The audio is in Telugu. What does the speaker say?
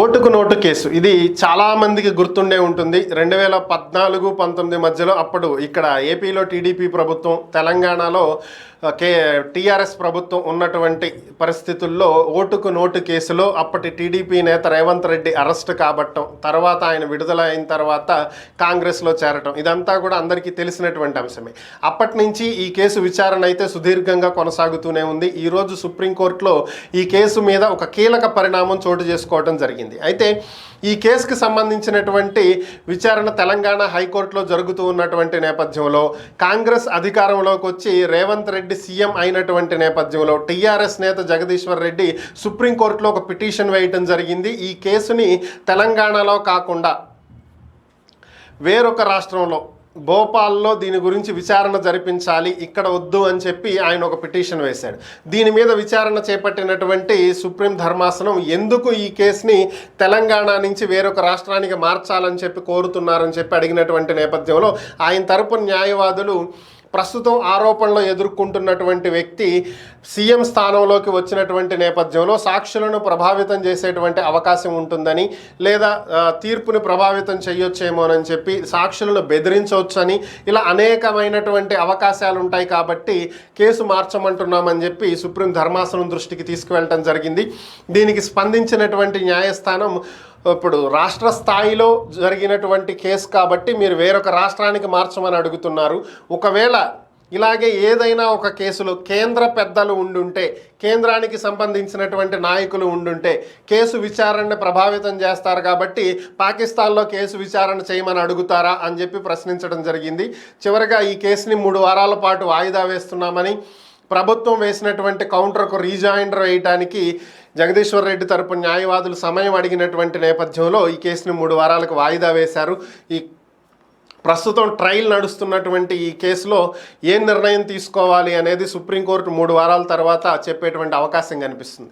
ఓటుకు నోటు కేసు ఇది చాలా మందికి గుర్తుండే ఉంటుంది. 2014-19 మధ్యలో అప్పుడు ఇక్కడ ఏపీలో టీడీపీ ప్రభుత్వం, తెలంగాణలో టీఆర్ఎస్ ప్రభుత్వం ఉన్నటువంటి పరిస్థితుల్లో ఓటుకు నోటు కేసులో అప్పటి టీడీపీ నేత రేవంత్ రెడ్డి అరెస్ట్ కాబట్టం, తర్వాత ఆయన విడుదల అయిన తర్వాత కాంగ్రెస్లో చేరటం, ఇదంతా కూడా అందరికీ తెలిసినటువంటి అంశమే. అప్పటి నుంచి ఈ కేసు విచారణ అయితే సుదీర్ఘంగా కొనసాగుతూనే ఉంది. ఈరోజు సుప్రీంకోర్టులో ఈ కేసు మీద ఒక కీలక పరిణామం చోటు చేసుకోవడం జరిగింది. అయితే ఈ కేసుకి సంబంధించినటువంటి విచారణ తెలంగాణ హైకోర్టులో జరుగుతూ ఉన్నటువంటి నేపథ్యంలో, కాంగ్రెస్ అధికారంలోకి వచ్చి రేవంత్ రెడ్డి సీఎం అయినటువంటి నేపథ్యంలో టీఆర్ఎస్ నేత జగదీశ్వర్ రెడ్డి సుప్రీంకోర్టులో ఒక పిటిషన్ వేయటం జరిగింది. ఈ కేసుని తెలంగాణలో కాకుండా వేరొక రాష్ట్రంలో భోపాల్లో దీని గురించి విచారణ జరిపించాలి, ఇక్కడ వద్దు అని చెప్పి ఆయన ఒక పిటిషన్ వేశాడు. దీని మీద విచారణ చేపట్టినటువంటి సుప్రీం ధర్మాసనం ఎందుకు ఈ కేసుని తెలంగాణ నుంచి వేరొక రాష్ట్రానికి మార్చాలని చెప్పి కోరుతున్నారని చెప్పి అడిగినటువంటి నేపథ్యంలో ఆయన తరపు న్యాయవాదులు ప్రస్తుతం ఆరోపణలు ఎదుర్కొంటున్నటువంటి వ్యక్తి సీఎం స్థానంలోకి వచ్చినటువంటి నేపథ్యంలో సాక్షులను ప్రభావితం చేసేటువంటి అవకాశం ఉంటుందని, లేదా తీర్పుని ప్రభావితం చేయొచ్చేమోనని చెప్పి సాక్షులను బెదిరించవచ్చని, ఇలా అనేకమైనటువంటి అవకాశాలు ఉంటాయి కాబట్టి కేసు మార్చమంటున్నామని చెప్పి సుప్రీం ధర్మాసనం దృష్టికి తీసుకువెళ్ళటం జరిగింది. దీనికి స్పందించినటువంటి న్యాయస్థానం, ఇప్పుడు రాష్ట్ర స్థాయిలో జరిగినటువంటి కేసు కాబట్టి మీరు వేరొక రాష్ట్రానికి మార్చమని అడుగుతున్నారు. ఒకవేళ ఇలాగే ఏదైనా ఒక కేసులో కేంద్ర పెద్దలు ఉండుంటే, కేంద్రానికి సంబంధించినటువంటి నాయకులు ఉండుంటే కేసు విచారణను ప్రభావితం చేస్తారు కాబట్టి పాకిస్తాన్లో కేసు విచారణ చేయమని అడుగుతారా అని చెప్పి ప్రశ్నించడం జరిగింది. చివరిగా ఈ కేసుని 3 వారాల పాటు వాయిదా వేస్తున్నామని, ప్రభుత్వం వేసినటువంటి కౌంటర్కు రీజాయిండర్ వేయడానికి జగదీశ్వర్ రెడ్డి తరపు న్యాయవాదులు సమయం అడిగినటువంటి నేపథ్యంలో ఈ కేసుని 3 వారాలకు వాయిదా వేశారు. ఈ ప్రస్తుతం ట్రయల్ నడుస్తున్నటువంటి ఈ కేసులో ఏం నిర్ణయం తీసుకోవాలి అనేది సుప్రీంకోర్టు 3 వారాల తర్వాత చెప్పేటువంటి అవకాశం కనిపిస్తుంది.